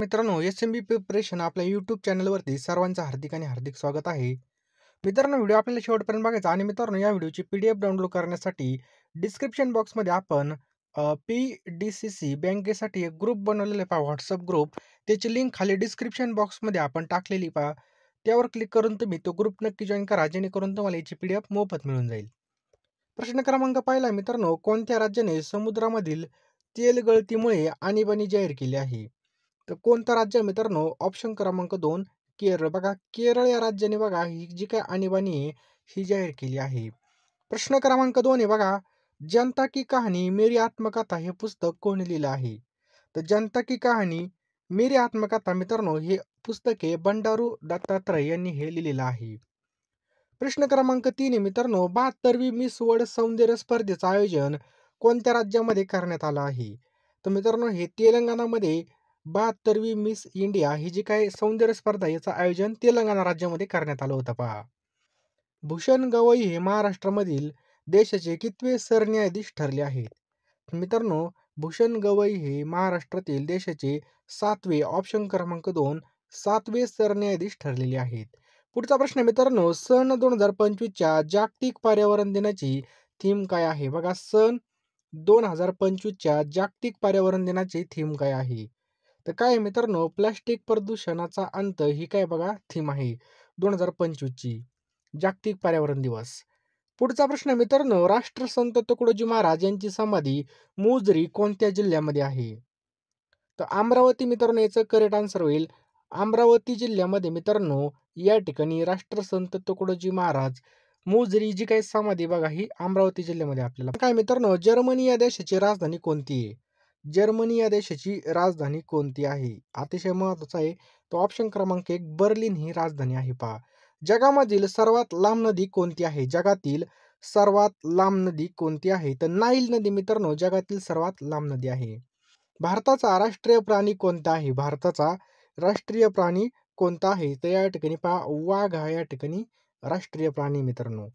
मित्रांनो, एस-एम-बी प्रिपरेशन आपल्या यूट्यूब चॅनलवरती सर्वांचं हार्दिक आणि हार्दिक स्वागत आहे. मित्रांनो, व्हिडिओ आपल्याला शेवटपर्यंत बघायचा आणि मित्रांनो, या व्हिडिओची PDF डाउनलोड करण्यासाठी डिस्क्रिप्शन बॉक्समध्ये आपण PDCC बँकेसाठी एक ग्रुप बनवलेला आहे पहा, WhatsApp ग्रुप. त्याची लिंक खाली डिस्क्रिप्शन बॉक्समध्ये आपण टाकलेली पहा. त्यावर क्लिक करून तुम्ही तो ग्रुप नक्की जॉइन करा, जेणेकरून तुम्हाला याची PDF मोफत मिळून जाईल. प्रश्न क्रमांक पहिला मित्रांनो, कोणत्या राज्याने समुद्रामधील तेल गळतीमुळे आणीबाणी जाहीर केली आहे? तर कोणतं राज्य आहे मित्रांनो? ऑप्शन क्रमांक 2 केरळ. बघा, केरळ या राज्याने बघा ही जी काही आणीबाणी आहे ही जाहीर केली आहे. प्रश्न क्रमांक 2 आहे बघा, जनता की कहाणी मेरी आत्मकथा हे पुस्तक कोणी लिहिलं आहे? तर जनता की कहाणी मेरी आत्मकथा मित्रांनो हे पुस्तक आहे बंडारू दत्तात्रय यांनी हे लिहिलेलं आहे. प्रश्न क्रमांक 3 आहे मित्रांनो, 72वी मिस वर्ल्ड सौंदर्य स्पर्धेचं आयोजन कोणत्या राज्यामध्ये करण्यात आलं आहे? तर मित्रांनो हे तेलंगणामध्ये 72वी मिस इंडिया ही जी काही सौंदर्य स्पर्धा याचं आयोजन तेलंगणा राज्यामध्ये करण्यात आलं होतं पहा. भूषण गवई हे महाराष्ट्रामधील देशाचे कितवे सरन्यायाधीश ठरले आहेत? मित्रांनो, भूषण गवई हे महाराष्ट्रातील देशाचे 7वे ऑप्शन क्रमांक 2 7वे सरन्यायाधीश ठरलेले आहेत. पुढचा प्रश्न मित्रांनो, सन 2025च्या जागतिक पर्यावरण दिनाची थीम काय आहे? बघा, सन 2025च्या जागतिक पर्यावरण दिनाची थीम काय आहे? तर काय आहे मित्रांनो, प्लास्टिक प्रदूषणाचा अंत ही काय बघा थीम आहे 2025ची जागतिक पर्यावरण दिवस. पुढचा प्रश्न मित्रांनो, राष्ट्रसंत तुकडोजी महाराज यांची समाधी मोजरी कोणत्या जिल्ह्यामध्ये आहे? तर अमरावती मित्रांनो याचं करेक्ट आन्सर होईल. अमरावती जिल्ह्यामध्ये मित्रांनो या ठिकाणी राष्ट्रसंत तुकडोजी महाराज मोजरी जी काही समाधी बघा ही अमरावती जिल्ह्यामध्ये आपल्याला. काय मित्रांनो, जर्मनी या देशाची राजधानी कोणती आहे? जर्मनी या देशाची राजधानी कोणती आहे? अतिशय महत्वाचा आहे. तो ऑप्शन क्रमांक 1 बर्लिन ही राजधानी आहे पहा. जगामधील सर्वात लांब नदी कोणती आहे? जगातील सर्वात लांब नदी कोणती आहे? तर नाईल नदी मित्रांनो जगातील सर्वात लांब नदी आहे. भारताचा राष्ट्रीय प्राणी कोणता आहे? भारताचा राष्ट्रीय प्राणी कोणता आहे? तर या ठिकाणी पहा वाघ हा या ठिकाणी राष्ट्रीय प्राणी मित्रांनो.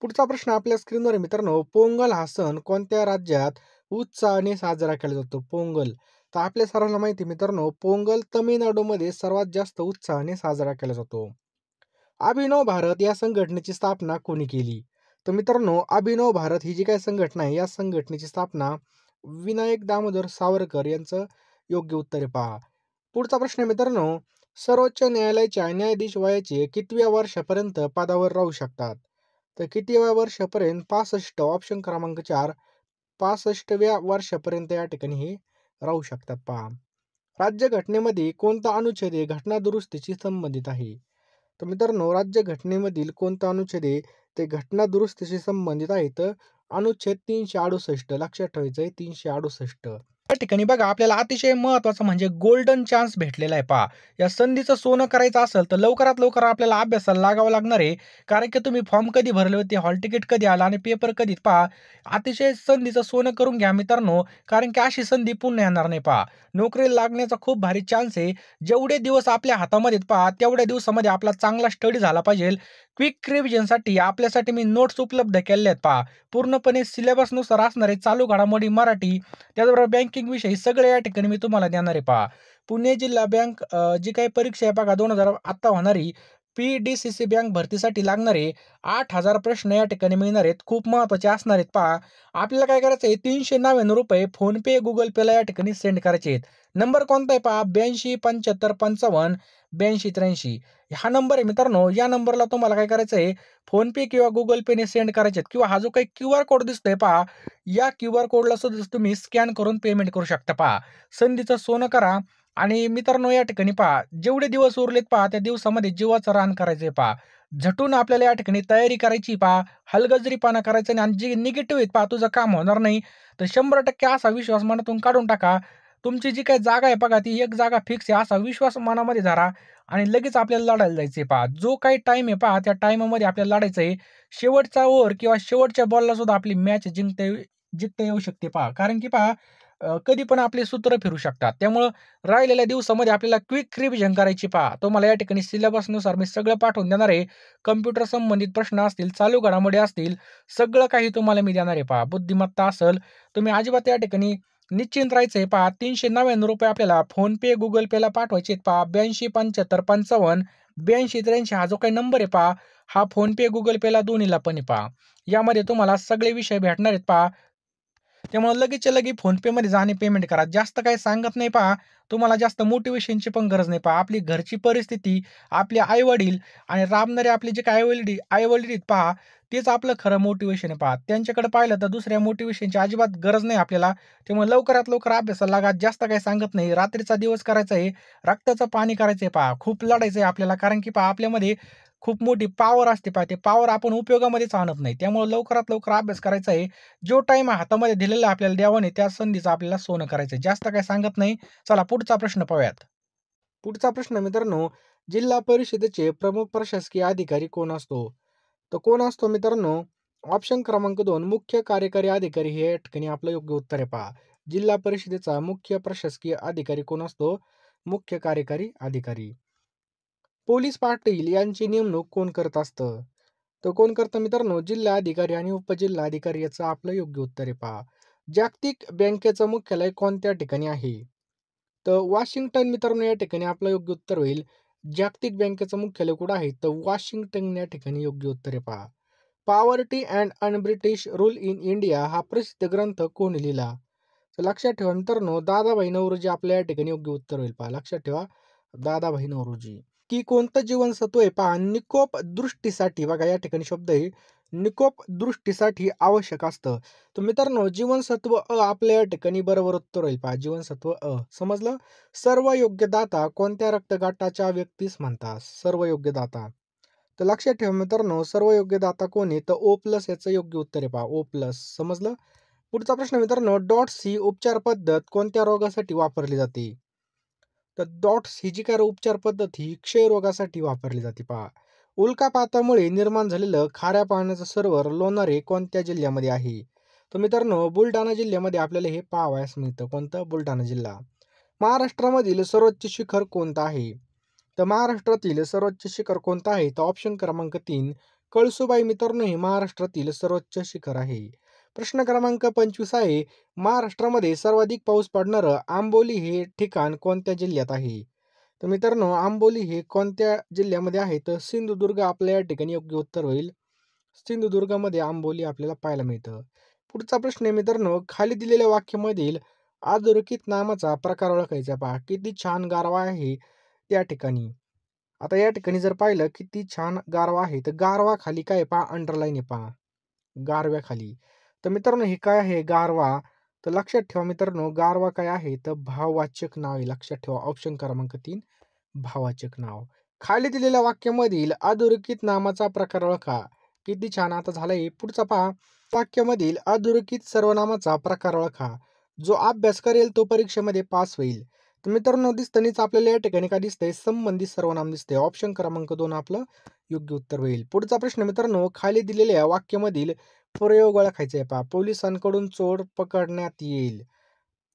पुढचा प्रश्न आपल्या स्क्रीनवर आहे मित्रांनो, पोंगल हा सण कोणत्या राज्यात उत्साहाने साजरा केला जातो? पोंगल. तर आपल्या सर्वांना माहिती मित्रांनो, पोंगल तमिळनाडूमध्ये सर्वात जास्त उत्साहाने साजरा केला जातो. अभिनव भारत या संघटनेची स्थापना कोणी केली? तर मित्रांनो, अभिनव भारत ही जी काही संघटना आहे या संघटनेची स्थापना विनायक दामोदर सावरकर यांचं योग्य उत्तर आहे पहा. पुढचा प्रश्न आहे मित्रांनो, सर्वोच्च न्यायालयाच्या न्यायाधीश वयाचे कितव्या वर्षापर्यंत पदावर राहू शकतात? तर कितव्या वर्षापर्यंत? 65 ऑप्शन क्रमांक 4 65व्या वर्षापर्यंत या ठिकाणी हे राहू शकतात पहा. राज्यघटनेमध्ये कोणता अनुच्छेद हे घटना दुरुस्तीशी संबंधित आहे? तर मित्रांनो, राज्यघटनेमधील कोणता अनुच्छेद आहे ते घटना दुरुस्तीशी संबंधित आहे? तर अनुच्छेद 368 लक्षात ठेवायचं आहे 368. या ठिकाणी बघा आपल्याला अतिशय महत्त्वाचं म्हणजे गोल्डन चान्स भेटलेला आहे पहा. या संधीचं सोनं करायचं असेल तर लवकरात लवकर आपल्याला अभ्यासाला लागावं लागणार आहे. कारण की तुम्ही फॉर्म कधी भरले होते, हॉल तिकीट कधी आला आणि पेपर कधी पहा. अतिशय संधीचं सोनं करून घ्या मित्रांनो, कारण की अशी संधी पुन्हा येणार नाही पहा. नोकरीला लागण्याचा खूप भारी चान्स आहे. जेवढे दिवस आपल्या हातामध्ये पहा तेवढ्या दिवसामध्ये आपला चांगला स्टडी झाला पाहिजे. क्विक रिव्हिजनसाठी आपल्यासाठी मी नोट्स उपलब्ध केलेले आहेत पहा. पूर्णपणे सिलेबसनुसार असणारे चालू घडामोडी मराठी, त्याचबरोबर बँकिंग विषयी सगळे या ठिकाणी मी तुम्हाला देणार आहे पहा. पुणे जिल्हा बँक जी काही परीक्षा आहे बघा 2000 आत्ता होणारी PDCC बँक भरतीसाठी लागणारे 8,000 प्रश्न या ठिकाणी मिळणार आहेत. खूप महत्त्वाचे असणार आहेत पहा. आपल्याला काय करायचं आहे, ₹399 फोनपे, गुगल पेला या ठिकाणी सेंड करायचे आहेत. नंबर कोणता आहे पहा, 82 75 55 82 83. हा नंबर आहे मित्रांनो. या नंबरला तुम्हाला काय करायचं आहे, फोनपे किंवा गुगल पेने सेंड करायचे आहेत किंवा हा जो काही QR कोड दिसतोय पहा, या QR कोडला सुद्धा तुम्ही स्कॅन करून पेमेंट करू शकता पहा. संधीचं सोनं करा आणि मित्रांनो या ठिकाणी पहा, जेवढे दिवस उरलेत पहा त्या दिवसामध्ये जीवाचं रान करायचंय पहा. झटून आपल्याला या ठिकाणी तयारी करायची पहा. हलगर्जीपणा करायचा नाही आणि जे निगेटिव्ह आहेत पहा, तुझं काम होणार नाही. तर 100% असा विश्वास मनातून काढून टाका. तुमची जी काही जागा आहे बघा ती एक जागा फिक्स आहे असा विश्वास मनामध्ये धरा आणि लगेच आपल्याला लढायला जायचंय पहा. जो काही टाईम आहे पहा त्या टाईमामध्ये आपल्याला लढायचंय. शेवटचा ओव्हर किंवा शेवटच्या बॉलला सुद्धा आपली मॅच जिंकता येऊ शकते पहा. कारण की पहा कधी पण आपले सूत्र फिरू शकतात. त्यामुळं राहिलेल्या दिवसामध्ये आपल्याला क्विक रिव्हिजन करायची पहा. तुम्हाला या ठिकाणी सिलेबसनुसार मी सगळं पाठवून देणार आहे. कॉम्प्युटर संबंधित प्रश्न असतील, चालू घडामोडी असतील, सगळं काही तुम्हाला मी देणार आहे पहा. बुद्धिमत्ता असेल, तुम्ही अजिबात या ठिकाणी निश्चिंत राहायचंय पहा. ₹399 आपल्याला फोनपे, गुगल पेला पाठवायचे आहेत पहा. 827555 8283 हा जो काही नंबर आहे पहा, हा फोनपे, गुगल पेला दोन्हीला पण आहे पहा. यामध्ये तुम्हाला सगळे विषय भेटणार आहेत पहा. त्यामुळे लगेचच्या लगे फोनपेमध्ये जा आणि पेमेंट करा. जास्त काही सांगत नाही पहा. तुम्हाला जास्त मोटिव्हेशनची पण गरज नाही पहा. आपली घरची परिस्थिती, आपले आई-वडील आणि राबणारे आपले जे काही आई-वडील आहेत पहा, तेच आपलं खरं मोटिव्हेशन आहे पहा. त्यांच्याकडे पाहिलं तर दुसऱ्या मोटिव्हेशनची अजिबात गरज नाही आपल्याला. त्यामुळे लवकरात लवकर अभ्यासाला लागा. जास्त काही सांगत नाही. रात्रीचा दिवस करायचा आहे. रक्ताचं पाणी करायचं आहे पहा. खूप लढायचं आहे आपल्याला. कारण की पहा आपल्यामध्ये खूप मोठी पॉवर असते पहा. ते पॉवर आपण उपयोगामध्येच आणत नाही. त्यामुळे लवकरात लवकर अभ्यास करायचा आहे. जो टाईम हातामध्ये दिलेला आहे आपल्याला देवाने, त्या संधीचं आपल्याला सोनं करायचं आहे. जास्त काही सांगत नाही. चला पुढचा प्रश्न पाहूयात. पुढचा प्रश्न मित्रांनो, जिल्हा परिषदेचे प्रमुख प्रशासकीय अधिकारी कोण असतो? तर कोण असतो मित्रांनो? ऑप्शन क्रमांक 2 मुख्य कार्यकारी अधिकारी हे या ठिकाणी आपलं योग्य उत्तर आहे पहा. जिल्हा परिषदेचा मुख्य प्रशासकीय अधिकारी कोण असतो? मुख्य कार्यकारी अधिकारी. पोलीस पाटील यांची नेमणूक कोण करत असतं? तर कोण करतं मित्रांनो? जिल्हा अधिकारी आणि उपजिल्हा अधिकारी याचं आपलं योग्य उत्तर आहे पहा. जागतिक बँकेचं मुख्यालय कोणत्या ठिकाणी आहे? तर वाशिंग्टन मित्रांनो या ठिकाणी आपलं योग्य उत्तर होईल. जागतिक बँकेचं मुख्यालय कुठं आहे? तर वॉशिंग्टन या ठिकाणी योग्य उत्तर आहे पहा. Poverty and un British rule in India हा प्रसिद्ध ग्रंथ कोणी लिहिला? तर लक्षात ठेवा मित्रांनो, दादाभाई नौरोजी आपल्या या ठिकाणी योग्य उत्तर होईल पहा. लक्षात ठेवा, दादाभाई नौरोजी. की कोणतं जीवनसत्व आहे पहा निकोप दृष्टीसाठी बघा या ठिकाणी शब्द आहे निकोप दृष्टीसाठी आवश्यक असतं. तर मित्रांनो जीवनसत्व अ आपल्या या ठिकाणी बरोबर उत्तर होईल पहा. जीवनसत्व अ समजलं. सर्व योग्य दाता कोणत्या रक्तगटाच्या व्यक्तीस म्हणतात? सर्व योग्य दाता. तर लक्षात ठेवा मित्रांनो, सर्व योग्य दाता कोण आहे? तर ओ प्लस याचं योग्य उत्तर आहे पहा. ओ प्लस समजलं. पुढचा प्रश्न मित्रांनो, डॉट्स ही उपचार पद्धत कोणत्या रोगासाठी वापरली जाते? तर डॉट्स ही जी काय उपचार पद्धत ही क्षयरोगासाठी वापरली जाते पहा. उल्कापातामुळे निर्माण झालेलं खाऱ्या पाण्याचं सरोवर लोणार हे कोणत्या जिल्ह्यामध्ये आहे? तर मित्रांनो बुलढाणा जिल्ह्यामध्ये आपल्याला हे पाहावयास मिळतं. कोणतं? बुलढाणा जिल्हा. महाराष्ट्रामधील सर्वोच्च शिखर कोणतं आहे? तर महाराष्ट्रातील सर्वोच्च शिखर कोणतं आहे? तर ऑप्शन क्रमांक 3 कळसुबाई मित्रांनो हे महाराष्ट्रातील सर्वोच्च शिखर आहे. प्रश्न क्रमांक 25 आहे. महाराष्ट्रामध्ये सर्वाधिक पाऊस पडणारं आंबोली हे ठिकाण कोणत्या जिल्ह्यात आहे? तर मित्रांनो आंबोली हे कोणत्या जिल्ह्यामध्ये आहे? तर सिंधुदुर्ग आपल्या या ठिकाणी योग्य उत्तर होईल. सिंधुदुर्गमध्ये आंबोली आपल्याला पाहायला मिळतं. पुढचा प्रश्न आहे मित्रांनो, खाली दिलेल्या वाक्यामधील अधोरेखित नामाचा प्रकार ओळखायचा पहा. किती छान गारवा आहे त्या ठिकाणी. आता या ठिकाणी जर पाहिलं किती छान गारवा आहे, तर गारवा खाली काय आहे पहा अंडरलाईन आहे पहा. गारव्याखाली. तर मित्रांनो हे काय आहे गारवा? तर लक्षात ठेवा मित्रांनो गारवा काय आहे? तर भाववाचक नाव आहे. लक्षात ठेवा ऑप्शन क्रमांक 3 भाववाचक नाव. खाली दिलेल्या वाक्यामधील अधोरेखित नामाचा प्रकार ओळखा. किती छान. आता झालंय. पुढचा पहा. वाक्यामधील अधोरेखित सर्वनामाचा प्रकार ओळखा. जो अभ्यास करेल तो परीक्षेमध्ये पास होईल. तर मित्रांनो दिसतानीच आपल्याला या ठिकाणी काय दिसतंय? संबंधित सर्वनाम दिसतंय. ऑप्शन क्रमांक 2 आपलं योग्य उत्तर होईल. पुढचा प्रश्न मित्रांनो, खाली दिलेल्या वाक्यामधील प्रयोग ओळखायचा आहे पहा. पोलिसांकडून चोर पकडण्यात येईल.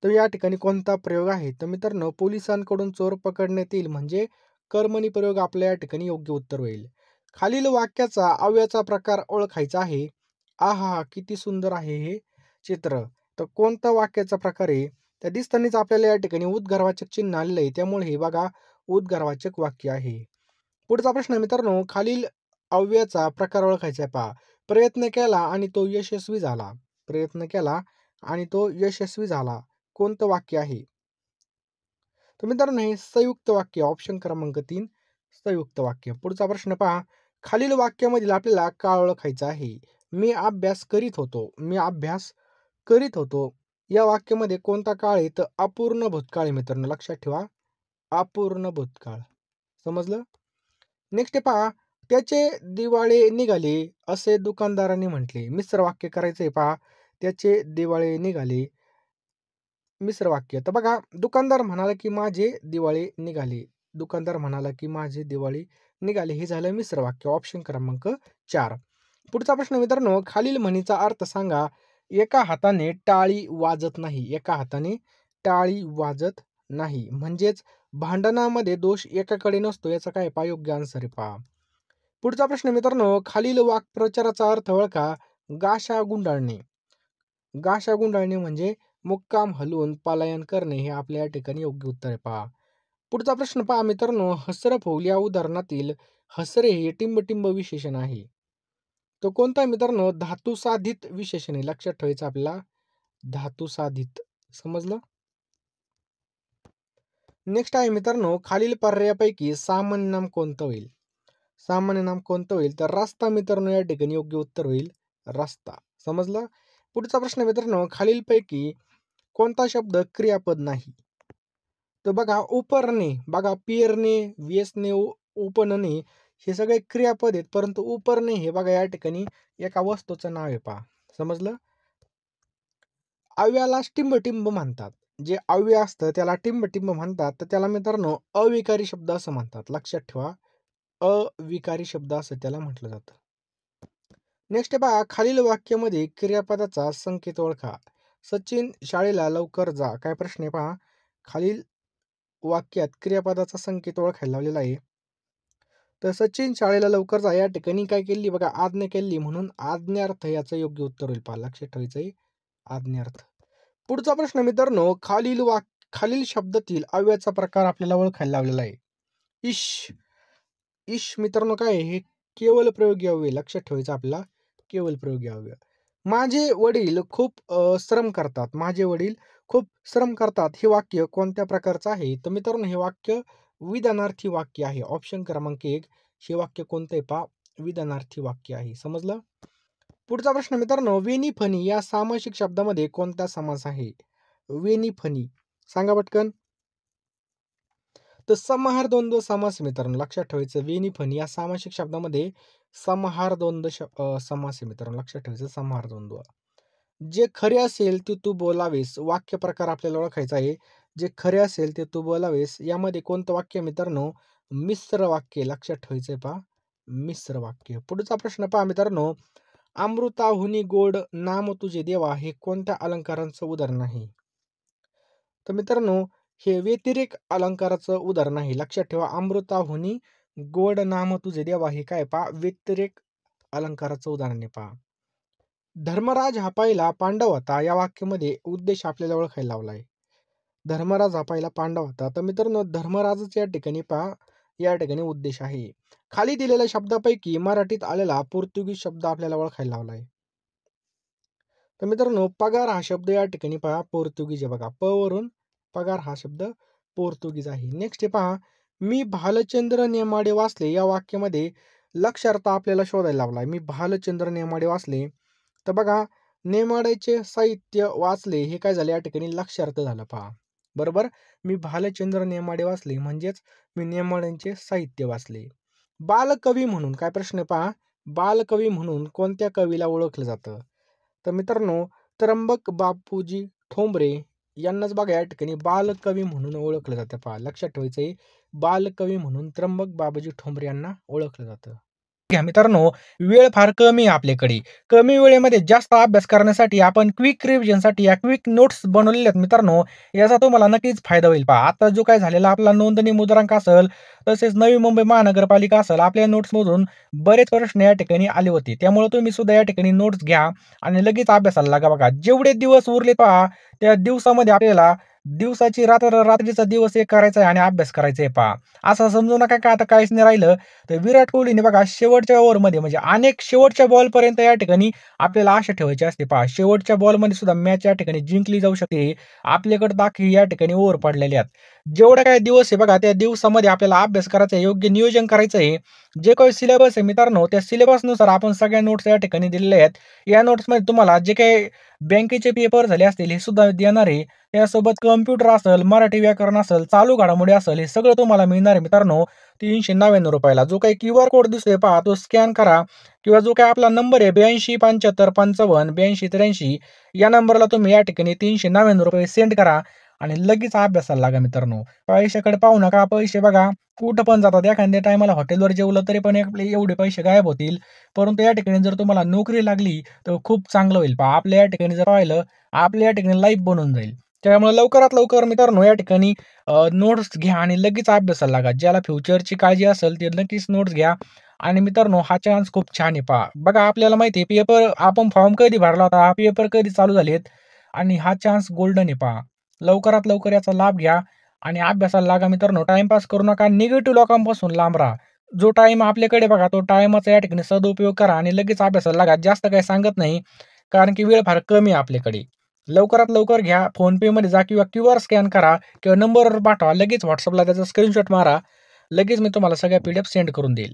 तर या ठिकाणी कोणता प्रयोग आहे? तर मित्रांनो पोलिसांकडून चोर पकडण्यात येईल म्हणजे कर्मणी प्रयोग आपल्या या ठिकाणी योग्य उत्तर होईल. खालील वाक्याचा अव्ययाचा प्रकार ओळखायचा आहे. आहा! किती सुंदर आहे हे चित्र. तर कोणता वाक्याचा प्रकार आहे? त्या दिसतानाच आपल्याला या ठिकाणी उद्गारवाचक चिन्ह आलेलं आहे. त्यामुळे हे बघा उद्गारवाचक वाक्य आहे. पुढचा प्रश्न मित्रांनो, खालील अव्ययाचा प्रकार ओळखायचा आहे पहा. प्रयत्न केला आणि तो यशस्वी झाला. प्रयत्न केला आणि तो यशस्वी झाला. कोणतं वाक्य आहे? तर मित्रांनो हे संयुक्त वाक्य ऑप्शन क्रमांक 3 संयुक्त वाक्य. पुढचा प्रश्न पहा. खालील वाक्यामधील आपल्याला काळ ओळखायचा आहे. मी अभ्यास करीत होतो. मी अभ्यास करीत होतो. या वाक्यामध्ये कोणता काळ आहे? तर अपूर्ण भूतकाळ आहे मित्रांनो. लक्षात ठेवा. अपूर्ण भूतकाळ. समजलं? नेक्स्ट पहा. त्याचे दिवाळे निघाले असे दुकानदाराने म्हटले. मिश्र वाक्य करायचंय पहा. त्याचे दिवाळे निघाले. मिश्र वाक्य. तर बघा दुकानदार म्हणाला, की माझे दिवाळे निघाले. दुकानदार म्हणाला, की माझे दिवाळे निघाले. हे झालं मिश्र वाक्य. ऑप्शन क्रमांक 4. पुढचा प्रश्न मित्रांनो, खालील म्हणीचा अर्थ सांगा. एका हाताने टाळी वाजत नाही. एका हाताने टाळी वाजत नाही. म्हणजेच भांडणामध्ये दोष एकाकडे नसतो. याचा काय पहा योग्य आन्सर आहे पहा. पुढचा प्रश्न मित्रांनो, खालील वाक्प्रचाराचा अर्थ ओळखा. गाशा गुंडाळणे. गाशा गुंडाळणे म्हणजे मुक्काम हलवून पलायन करणे हे आपल्या या ठिकाणी योग्य उत्तर आहे पहा. पुढचा प्रश्न पहा मित्रांनो, हसरफौल या उदाहरणातील हसरे हे टिंब विशेषण आहे. तो कोणता आहे मित्रांनो? धातुसाधित विशेषण आहे. लक्षात ठेवायचं आपल्याला, धातुसाधित. समजलं? नेक्स्ट आहे मित्रांनो, खालील पर्यायापैकी सामान्य नाम कोणतं होईल? सामान्य नाम कोणतं होईल? तर रस्ता मित्रांनो या ठिकाणी योग्य उत्तर होईल, रस्ता. समजलं? पुढचा प्रश्न मित्रांनो, खालीलपैकी कोणता शब्द क्रियापद नाही? तर बघा, उपरणे, बघा पेरणे, वेचणे, उपनणे हे सगळे क्रियापद आहेत, परंतु उपरणे हे बघा या ठिकाणी एका वस्तूचं नाव आहे पहा. समजलं? अव्यालाच टिंब म्हणतात. जे अव्यय असतं त्याला टिंब म्हणतात, तर त्याला मित्रांनो अविकारी शब्द असं म्हणतात. लक्षात ठेवा, अविकारी शब्द असं त्याला म्हटलं जातं. नेक्स्ट पहा, खालील वाक्यामध्ये क्रियापदाचा संकेत ओळखा. सचिन शाळेला लवकर जा. काय प्रश्न आहे पहा, खालील वाक्यात क्रियापदाचा संकेत ओळखायला लावलेला आहे. तर सचिन शाळेला लवकर जा या ठिकाणी काय केली बघा, आज्ञा केली, म्हणून आज्ञार्थ याचं योग्य उत्तर होईल पहा. लक्षात ठेवायचंय, आज्ञार्थ. पुढचा प्रश्न मित्रांनो, खालील शब्दातील अव्ययाचा प्रकार आपल्याला ओळखायला लावलेला आहे. ईश मित्रांनो काय आहे? हे केवल प्रयोगी अव्यय. लक्षात ठेवायचं आपल्याला, केवल प्रयोगी अव्यय. माझे वडील खूप श्रम करतात. माझे वडील खूप श्रम करतात हे वाक्य कोणत्या प्रकारचं आहे? तर मित्रांनो हे वाक्य विधानार्थी वाक्य आहे. ऑप्शन क्रमांक 1 हे वाक्य कोणतं आहे पहा, विधानार्थी वाक्य आहे. समजलं? पुढचा प्रश्न मित्रांनो, वेणी फणी या सामासिक शब्दामध्ये कोणता समास आहे? वेणी फणी सांगा पटकन. तर समाहार द्वंद्व समास मित्रांनो. लक्षात ठेवायचं, वेणी फणी या सामासिक शब्दामध्ये समाहार द्वंद्व समास आहे मित्रांनो. लक्षात ठेवायचं, समाहार द्वंद्व. जे खरे असेल ते तू बोलावेस, वाक्य प्रकार आपल्याला ओळखायचा आहे. जे खरे असेल ते तू बोलावेस यामध्ये कोणतं वाक्य मित्रांनो? मिश्र वाक्य. लक्षात ठेवायचंय पहा, मिश्र वाक्य. पुढचा प्रश्न पहा मित्रांनो, अमृताहुनी गोड नाम तुझे देवा हे कोणत्या अलंकारांचं उदाहरण आहे? तर मित्रांनो हे व्यतिरेक अलंकाराचं उदाहरण आहे. लक्षात ठेवा, अमृताहुनी गोड नाम तुझे देवा हे काय पहा, व्यतिरेक अलंकाराचं उदाहरण आहे पहा. धर्मराज हा पहिला पांडव होता या वाक्यामध्ये उद्देश आपल्याला ओळखायला लावला आहे. धर्मराज हा पहिला पांडव होता. तर मित्रांनो धर्मराजच या ठिकाणी पहा, या ठिकाणी उद्देश आहे. खाली दिलेल्या शब्दापैकी मराठीत आलेला पोर्तुगीज शब्द आपल्याला ओळखायला लावला आहे. तर मित्रांनो पगार हा शब्द या ठिकाणी पहा पोर्तुगीज आहे बघा. प वरून पगार हा शब्द पोर्तुगीज आहे. नेक्स्ट पहा, मी भालचंद्र नेमाडे वाचले या वाक्यामध्ये लक्षार्थ आपल्याला शोधायला लावला. मी भालचंद्र नेमाडे वाचले. तर बघा, नेमाड्याचे साहित्य वाचले हे काय झाले या ठिकाणी लक्षार्थ झालं पहा. बरोबर, मी भालचंद्र नेमाडे वाचले म्हणजेच मी नेमाड्यांचे साहित्य वाचले. बालकवी म्हणून काय प्रश्न पहा, बालकवी म्हणून कोणत्या कवीला ओळखलं जातं? तर मित्रांनो त्र्यंबक बापूजी ठोंबरे यांनाच बघा या ठिकाणी बालकवी म्हणून ओळखलं जातं पहा. लक्षात ठेवायचंय, बालकवी म्हणून त्र्यंबक बापूजी ठोंबरे यांना ओळखलं जातं. घ्या मित्रांनो, वेळ फार कमी आहे आपल्याकडे. कमी वेळेमध्ये जास्त अभ्यास करण्यासाठी आपण क्विक रिव्हिजनसाठी या क्विक नोट्स बनवलेल्या आहेत मित्रांनो. याचा तुम्हाला नक्कीच फायदा होईल पहा. आता जो काय झालेला आपला नोंदणी मुद्रांक असेल, तसेच नवी मुंबई महानगरपालिका असेल, आपल्या नोट्समधून बरेच प्रश्न या ठिकाणी आले होते. त्यामुळे तुम्ही सुद्धा या ठिकाणी नोट्स घ्या आणि लगेच अभ्यासाला लागा बघा. जेवढे दिवस उरले पहा, त्या दिवसामध्ये आपल्याला दिवसाची रात्रीचा दिवस एक करायचा आहे आणि अभ्यास करायचा आहे पहा. असं समजू नका का आता काहीच नाही राहिलं. तर विराट कोहलीने बघा शेवटच्या ओव्हरमध्ये म्हणजे अनेक शेवटच्या बॉलपर्यंत या ठिकाणी आपल्याला आशा ठेवायची असते पहा. शेवटच्या बॉलमध्ये सुद्धा मॅच या ठिकाणी जिंकली जाऊ शकते. आपल्याकडे बाकी या ठिकाणी ओव्हर पडलेले आहेत. जेवढा काय दिवस आहे बघा, त्या दिवसामध्ये आपल्याला अभ्यास करायचा आहे, योग्य नियोजन करायचं आहे. जे काही सिलेबस आहे मित्रांनो, त्या सिलेबसनुसार आपण सगळ्या नोट्स या ठिकाणी दिलेल्या आहेत. या नोट्समध्ये तुम्हाला जे काही बँकेचे पेपर झाले असतील हे सुद्धा देणार आहे. त्यासोबत कम्प्युटर असेल, मराठी व्याकरण असेल, चालू घडामोडी असेल, हे सगळं तुम्हाला मिळणार आहे मित्रांनो 399 रुपयाला. जो काही QR कोड दिसतोय पहा, तो स्कॅन करा किंवा जो काही आपला नंबर आहे 827555 8283 या नंबरला तुम्ही या ठिकाणी 399 रुपये सेंड करा आणि लगेच अभ्यासाला लागा मित्रांनो. पैशाकडे पाहू नका. पैसे बघा कुठं पण जातात. एखाद्या टायमाला हॉटेलवर जेवलं तरी पण आपले एवढे पैसे गायब होतील. परंतु या ठिकाणी जर तुम्हाला नोकरी लागली तर खूप चांगलं होईल पहा. आपल्या या ठिकाणी जर पाहिलं, आपल्या या ठिकाणी लाईफ बनून जाईल. त्यामुळे लवकरात लवकर मित्रांनो या ठिकाणी नोट्स घ्या आणि लगेच अभ्यासाला लागा. ज्याला फ्युचरची काळजी असेल ते नक्कीच नोट्स घ्या. आणि मित्रांनो हा चान्स खूप छान आहे पहा. बघा आपल्याला माहिती आहे पेपर आपण फॉर्म कधी भरला होता, पेपर कधी चालू झालेत आणि हा चान्स गोल्डन आहे पहा. लवकरात लवकर याचा लाभ घ्या आणि अभ्यासाला लागा मित्रांनो. टाईमपास करू नका. निगेटिव्ह लोकांपासून लांब राहा. जो टाईम आपल्याकडे बघा, तो टाईमाचा या ठिकाणी सदुपयोग करा आणि लगेच अभ्यासाला लागा. जास्त काही सांगत नाही, कारण की वेळ फार कमी आहे आपल्याकडे. लवकरात लवकर घ्या. फोनपेमध्ये जा किंवा क्यूआर स्कॅन करा किंवा नंबरवर पाठवा. लगेच WhatsAppला त्याचा स्क्रीनशॉट मारा. लगेच मी तुम्हाला सगळ्या PDF सेंड करून देईल.